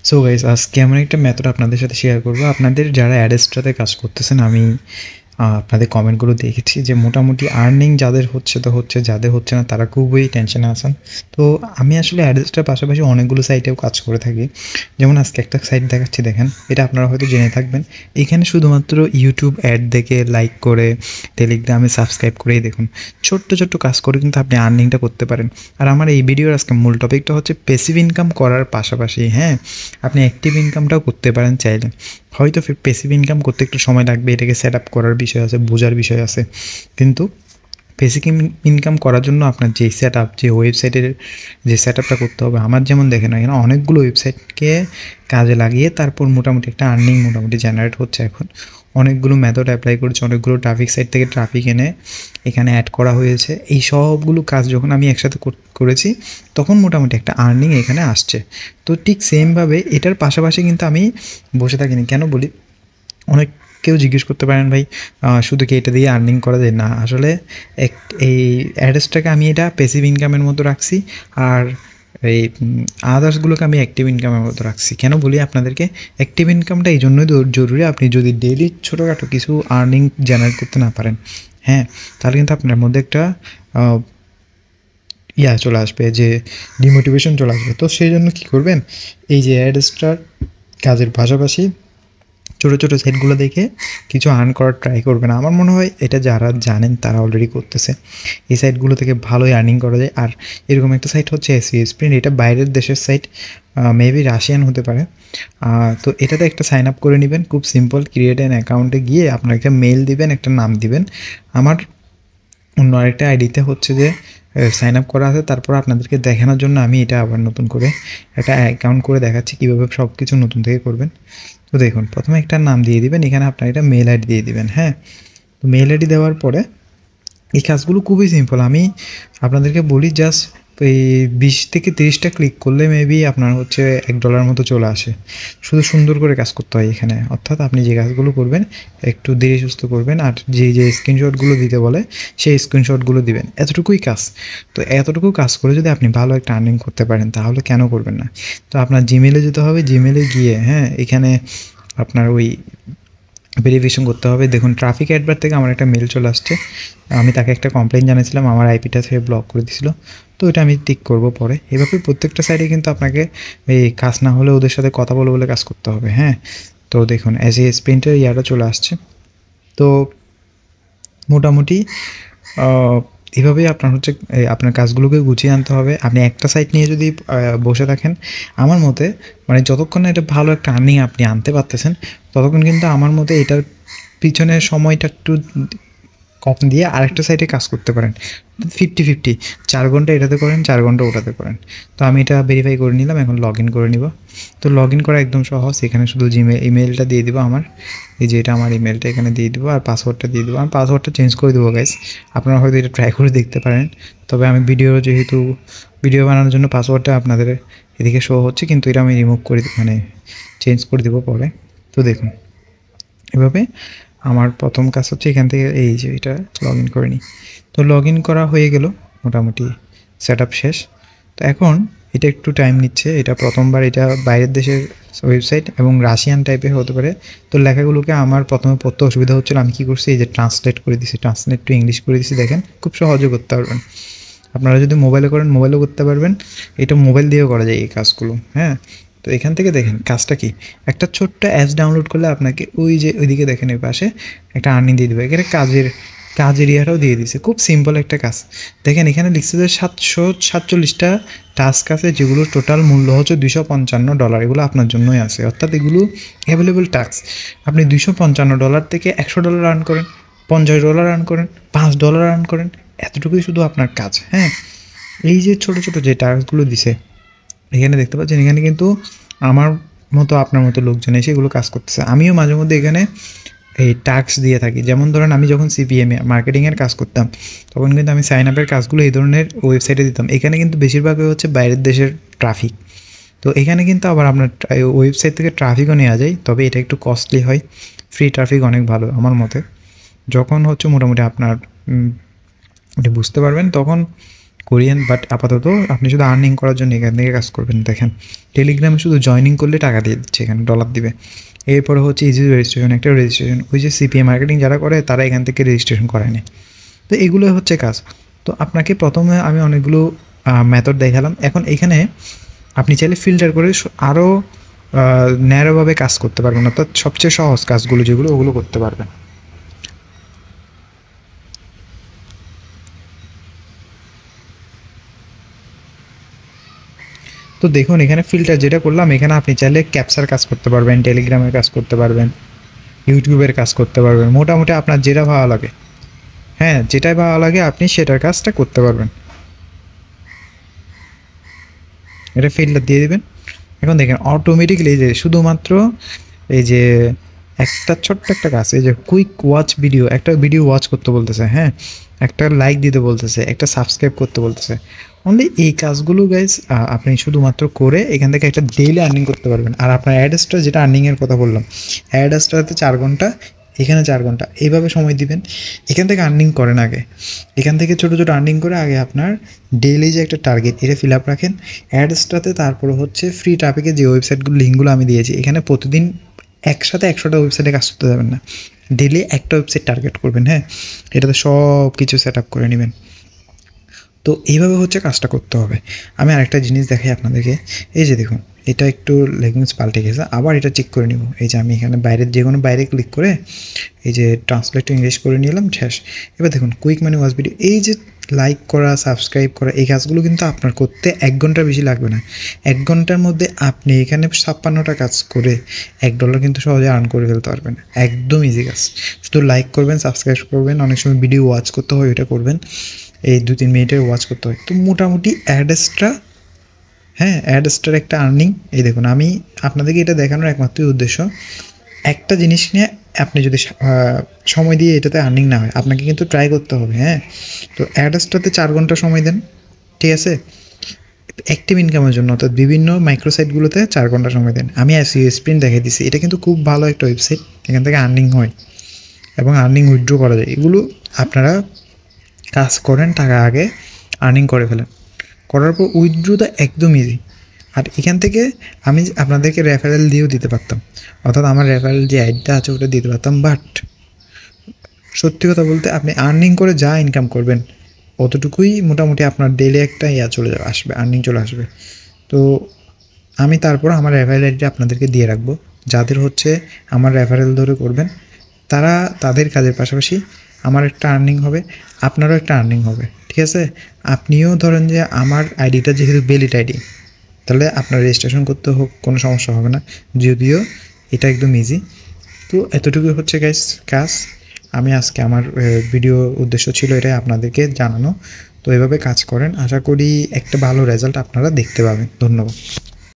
So guys, আজকে এমন একটা মেথড আপনাদের সাথে শেয়ার করবো। আপনাদের যারা অ্যাডেস্ট্রাতে কাজ করতেছেন, আমি আপনাদের কমেন্টগুলো দেখেছি যে মোটামুটি আর্নিং যাদের হচ্ছে তো হচ্ছে, যাদের হচ্ছে না তারা খুবই টেনশনে আছেন। তো আমি আসলে অ্যাডেস্ট্রার পাশাপাশি অনেকগুলো সাইটেও কাজ করে থাকি। যেমন আজকে একটা সাইট দেখাচ্ছি, দেখেন, এটা আপনারা হয়তো জেনে থাকবেন। এখানে শুধুমাত্র ইউটিউব অ্যাড দেখে, লাইক করে, টেলিগ্রামে সাবস্ক্রাইব করেই দেখুন, ছোট্ট ছোট্ট কাজ করে কিন্তু আপনি আর্নিংটা করতে পারেন। আর আমার এই ভিডিওর আজকে মূল টপিকটা হচ্ছে প্যাসিভ ইনকাম করার পাশাপাশি আপনি অ্যাক্টিভ ইনকামটাও করতে পারেন চাইলে। হয়তো প্যাসিভ ইনকাম করতে একটু সময় লাগবে, এটাকে সেট আপ করার বিষয় আছে, বোঝার বিষয় আছে, কিন্তু বেসিক ইনকাম করার জন্য আপনার যে সেট আপ, যে ওয়েবসাইটের যে সেট আপটা করতে হবে, আমার যেমন দেখেন এখানে অনেকগুলো ওয়েবসাইটকে কাজে লাগিয়ে তারপর মোটামুটি একটা আর্নিং মোটামুটি জেনারেট হচ্ছে। এখন অনেকগুলো মেথড অ্যাপ্লাই করেছে, অনেকগুলো ট্রাফিক সাইট থেকে ট্রাফিক এনে এখানে অ্যাড করা হয়েছে। এই সবগুলো কাজ যখন আমি একসাথে করেছি, তখন মোটামুটি একটা আর্নিং এখানে আসছে। তো ঠিক সেমভাবে এটার পাশাপাশি কিন্তু আমি বসে থাকিনি। কেন বলি, অনেক কেউ জিজ্ঞেস করতে পারেন, ভাই শুধু কি এটা দিয়ে আর্নিং করা যায়? না, আসলে এই অ্যাড্রেসটাকে আমি এটা প্যাসিভ ইনকামের মতো রাখছি, আর এই আদার্সগুলোকে আমি অ্যাক্টিভ ইনকামের মতো রাখছি। কেন বলি আপনাদেরকে, অ্যাক্টিভ ইনকামটা এই জন্যই জরুরি, আপনি যদি ডেইলি ছোটোখাটো কিছু আর্নিং জেনারেট করতে না পারেন, তাহলে কিন্তু আপনার মধ্যে একটা চলে আসবে, যে ডিমোটিভেশন চলে আসবে। তো সেই জন্য কী করবেন, এই যে অ্যাডস্টার কাজের পাশাপাশি ছোটো ছোটো সাইটগুলো দেখে কিছু আর্ন করার ট্রাই করবেন। আমার মনে হয় এটা যারা জানেন তারা অলরেডি করতেছে। এই সাইটগুলো থেকে ভালোই আর্নিং করা যায়। আর এরকম একটা সাইট হচ্ছে এসইও স্প্রিন্ট, এটা বাইরের দেশের সাইট, মেবি রাশিয়ান হতে পারে। তো এটাতে একটা সাইন আপ করে নেবেন, খুব সিম্পল। ক্রিয়েট অ্যান অ্যাকাউন্টে গিয়ে আপনার একটা মেল দিবেন, একটা নাম দিবেন। আমার অন্য আরেকটা আইডিতে হচ্ছে যে সাইন আপ করা আছে। তারপর আপনাদেরকে দেখানোর জন্য আমি এটা আবার নতুন করে একটা অ্যাকাউন্ট করে দেখাচ্ছি কীভাবে সব কিছু নতুন থেকে করবেন। তো দেখুন, প্রথমে একটা নাম দিয়ে দিবেন, এখানে আপনার এটা মেল আইডি দিয়ে দিবেন। তো মেল আইডি দেওয়ার পরে এই কাজগুলো খুবই সিম্পল। আমি আপনাদেরকে বলি, জাস্ট এই 20 থেকে 30টা ক্লিক করলে মেবি আপনার হচ্ছে $1 মতো চলে আসে। শুধু সুন্দর করে কাজ করতে হয় এখানে, অর্থাৎ আপনি যে কাজগুলো করবেন একটু ধীরে সুস্থ করবেন, আর যে স্ক্রিনশটগুলো দিতে বলে সেই স্ক্রিনশটগুলো দিবেন, এতটুকুই কাজ। তো এতটুকু কাজ করে যদি আপনি ভালো একটা আর্নিং করতে পারেন, তাহলে কেন করবেন না? তো আপনার জিমেলে যেতে হবে, জিমেলে গিয়ে এখানে আপনার ওই ভেরিফিকেশন করতে হবে। দেখুন, ট্রাফিক অ্যাডবার থেকে আমার একটা মেল চলে আসছে। আমি তাকে একটা কমপ্লেন জানিয়েছিলাম, আমার আইপিটা সে ব্লক করে দিয়েছিল। তো এটা আমি টিক করব পরে। এভাবে প্রত্যেকটা সাইডে কিন্তু আপনাকে এই কাজ না হলে ওদের সাথে কথা বলে বলে কাজ করতে হবে। তো দেখুন, অ্যাজ এ স্প্রিন্টের ইয়াটা চলে আসছে। তো মোটামুটি এভাবেই আপনার হচ্ছে আপনার কাজগুলোকে গুছিয়ে আনতে হবে। আপনি একটা সাইট নিয়ে যদি বসে থাকেন, আমার মতে মানে যতক্ষণ না এটা ভালো একটা আর্নিং আপনি আনতে পারতেছেন, ততক্ষণ কিন্তু আমার মতে এটার পিছনে সময়টা একটু কম দিয়ে আরেকটা সাইটে কাজ করতে পারেন। 50-50, 4 ঘন্টা এটাতে করেন, 4 ঘন্টা ওটাতে করেন। তো আমি এটা ভেরিফাই করে নিলাম, এখন লগ ইন করে নিব। তো লগ ইন করা একদম সহজ। এখানে শুধু ইমেলটা দিয়ে দিব আমার, এই যে এটা আমার ইমেলটা এখানে দিয়ে দিব, আর পাসওয়ার্ডটা দিয়ে দেবো। আমি পাসওয়ার্ডটা চেঞ্জ করে দেবো গাইস, আপনারা হয়তো এটা ট্রাই করে দেখতে পারেন। তবে আমি যেহেতু ভিডিও বানানোর জন্য পাসওয়ার্ডটা আপনাদের এদিকে শো হচ্ছে, কিন্তু এটা আমি রিমুভ করে চেঞ্জ করে দেবো পরে। তো দেখুন, এভাবে আমার প্রথম কাজ হচ্ছে এখান থেকে এই যে এটা লগ ইন করে নিই। তো লগ ইন করা হয়ে গেল, মোটামুটি সেট আপ শেষ। তো এখন এটা একটু টাইম নিচ্ছে, এটা প্রথমবার, এটা বাইরের দেশের ওয়েবসাইট এবং রাশিয়ান টাইপের হতে পারে। তো লেখাগুলোকে আমার প্রথমে পড়তে অসুবিধা হচ্ছিল, আমি কী করছি, এই যে ট্রান্সলেট করে দিছি, ট্রান্সলেট টু ইংলিশ করে দিছি। দেখেন, খুব সহজে করতে পারবেন। আপনারা যদি মোবাইলে করেন, মোবাইলেও করতে পারবেন। এটা মোবাইল দিয়েও করা যায় এই কাজগুলো। তো এখান থেকে দেখেন কাজটা কি, একটা ছোট্ট অ্যাপস ডাউনলোড করলে আপনাকে ওই যে ওইদিকে দেখেন এই পাশে একটা আর্নিং দিয়ে দেবে। এখানে কাজ এরিয়াটাও দিয়ে দিছে, খুব সিম্পল একটা কাজ। দেখেন এখানে লিখছে যে 747টা টাস্ক আছে, যেগুলো টোটাল মূল্য হচ্ছে $255। এগুলো আপনার জন্যই আছে, অর্থাৎ এগুলো অ্যাভেলেবল টাস্ক। আপনি $255 থেকে $100 আর্ন করেন, $50 আর্ন করেন, $5 আর্ন করেন, এতটুকুই শুধু আপনার কাজ। এই যে ছোটো ছোটো যে টাস্কগুলো দিছে এখানে দেখতে পাচ্ছেন, এখানে কিন্তু আমার মতো আপনার মতো লোকজন এসে এগুলো কাজ করতেছে। আমিও মাঝে মধ্যে এখানে এই টাস্ক দিয়ে থাকি। যেমন ধরেন, আমি যখন সিপিএম মার্কেটিংয়ের কাজ করতাম, তখন কিন্তু আমি সাইন আপের কাজগুলো এই ধরনের ওয়েবসাইটে দিতাম। এখানে কিন্তু বেশিরভাগই হচ্ছে বাইরের দেশের ট্রাফিক। তো এখানে কিন্তু আবার আপনার ওয়েবসাইট থেকে ট্রাফিকও নেওয়া যায়, তবে এটা একটু কস্টলি হয়। ফ্রি ট্রাফিক অনেক ভালো আমার মতে। যখন হচ্ছে মোটামুটি আপনার এটা বুঝতে পারবেন, তখন কোরিয়ান, বাট আপাতত আপনি শুধু আর্নিং করার জন্য এখান থেকে কাজ করবেন। দেখেন টেলিগ্রামে শুধু জয়নিং করলে টাকা দিয়ে দিচ্ছে, এখানে ডলার দিবে। এরপরে হচ্ছে ইজি রেজিস্ট্রেশন, একটা রেজিস্ট্রেশন ওই যে সিপিএ মার্কেটিং যারা করে তারা এখান থেকে রেজিস্ট্রেশন করায় নেয়। তো এগুলো হচ্ছে কাজ। তো আপনাকে প্রথমে আমি অনেকগুলো মেথড দেখালাম। এখন এখানে আপনি চাইলে ফিল্টার করে আরও ন্যারোভাবে কাজ করতে পারবেন, অর্থাৎ সবচেয়ে সহজ কাজগুলো যেগুলো ওগুলো করতে পারবেন। তো দেখুন এখানে ফিল্টার যেটা করলাম, এখানে আপনি চাইলে ক্যাপচার কাজ করতে পারবেন, টেলিগ্রামের কাজ করতে পারবেন, ইউটিউবের কাজ করতে পারবেন, মোটামুটি আপনার যেটা ভালো লাগে, হ্যাঁ যেটাই ভালো লাগে আপনি সেটার কাজটা করতে পারবেন। এটা ফিল্টার দিয়ে দেবেন। এখন দেখেন অটোমেটিক্যালি যে শুধুমাত্র এই যে একটা ছোট্ট একটা কাজ, এই যে কুইক ওয়াচ ভিডিও, একটা ভিডিও ওয়াচ করতে বলতেছে, হ্যাঁ একটা লাইক দিতে বলতেছে, একটা সাবস্ক্রাইব করতে বলতেছে, অনলি এই কাজগুলো গাইজ আপনি শুধুমাত্র করে এখান থেকে একটা ডেইলি আর্নিং করতে পারবেন। আর আপনার অ্যাডস্টার যেটা আর্নিংয়ের কথা বললাম, অ্যাডস্টারতে 4 ঘন্টা, এখানে 4 ঘন্টা, এইভাবে সময় দিবেন। এখান থেকে আর্নিং করেন আগে, এখান থেকে ছোটো ছোটো আর্নিং করে আগে আপনার ডেইলি যে একটা টার্গেট এটা ফিল আপ রাখেন অ্যাডসটাতে। তারপরে হচ্ছে ফ্রি ট্রাফিকের যে ওয়েবসাইটগুলো লিঙ্কগুলো আমি দিয়েছি, এখানে প্রতিদিন একসাথে 100টা ওয়েবসাইটে কাজ করতে যাবেন না, ডেইলি একটা ওয়েবসাইট টার্গেট করবেন। হ্যাঁ এটাতে সব কিছু সেট আপ করে নেবেন। তো এইভাবে হচ্ছে কাজটা করতে হবে। আমি আরেকটা জিনিস দেখাই আপনাদেরকে, এই যে দেখুন এটা একটু লেগিংস পাল্টে গেছে, আবার এটা চেক করে নিব। এই যে আমি এখানে বাইরের যে কোনো বাইরে ক্লিক করে এই যে ট্রান্সলেট টু ইংলিশ করে নিলাম, শেষ। এবার দেখুন কুইক মানি ওয়াচ ভিডিও, এই যে লাইক করা, সাবস্ক্রাইব করা, এই কাজগুলো কিন্তু আপনার করতে 1 ঘন্টার বেশি লাগবে না। 1 ঘন্টার মধ্যে আপনি এখানে 56টা কাজ করে $1 কিন্তু সহজে আর্ন করে ফেলতে পারবেন। একদম ইজি কাজ, শুধু লাইক করবেন, সাবস্ক্রাইব করবেন, অনেক সময় ভিডিও ওয়াচ করতে হয় ওইটা করবেন, এই 2-3 মিনিটের ওয়াচ করতে হয়। তো মোটামুটি অ্যাডস্ট্রা, হ্যাঁ অ্যাডস্টার একটা আর্নিং। এই দেখুন আমি আপনাদেরকে এটা দেখানোর একমাত্রই উদ্দেশ্য, একটা জিনিস নিয়ে আপনি যদি সময় দিয়ে এটাতে আর্নিং না হয়, আপনাকে কিন্তু ট্রাই করতে হবে। হ্যাঁ তো অ্যাডস্টারতে 4 ঘন্টা সময় দেন, ঠিক আছে, অ্যাক্টিভ ইনকামের জন্য, অর্থাৎ বিভিন্ন মাইক্রোসাইটগুলোতে 4 ঘন্টা সময় দেন। আমি এসইও স্প্রিন্ট দেখিয়ে দিচ্ছি, এটা কিন্তু খুব ভালো একটা ওয়েবসাইট, এখান থেকে আর্নিং হয় এবং আর্নিং উইথড্র করা যায়। এগুলো আপনারা কাজ করেন, টাকা আগে আর্নিং করে ফেলেন, করার পর উইথড্রটা একদম ইজি। আর এখান থেকে আমি আপনাদেরকে রেফারেল দিয়েও দিতে পারতাম, অর্থাৎ আমার রেফারেল যে আইডিটা আছে ওটা দিতে পারতাম, বাট সত্যি কথা বলতে আপনি আর্নিং করে যা ইনকাম করবেন অতটুকুই মোটামুটি আপনার ডেইলি একটা চলে যাবে, আসবে আর্নিং চলে আসবে। তো আমি তারপর আমার রেফারেল আইডিটা আপনাদেরকে দিয়ে রাখবো, যাদের হচ্ছে আমার রেফারেল ধরে করবেন তারা তাদের কাজের পাশাপাশি আমার একটা আর্নিং হবে, আপনারও একটা আর্নিং হবে, ঠিক আছে। আপনিও ধরেন যে আমার আইডিটা যেহেতু ভ্যালিড আইডি, তাহলে আপনার রেজিস্ট্রেশন করতে হোক কোনো সমস্যা হবে না, যদিও এটা একদম ইজি। তো এতটুকু হচ্ছে গাইস কাজ। আমি আজকে আমার ভিডিও উদ্দেশ্য ছিল এটাই আপনাদেরকে জানানো। তো এভাবে কাজ করেন, আশা করি একটা ভালো রেজাল্ট আপনারা দেখতে পাবেন। ধন্যবাদ।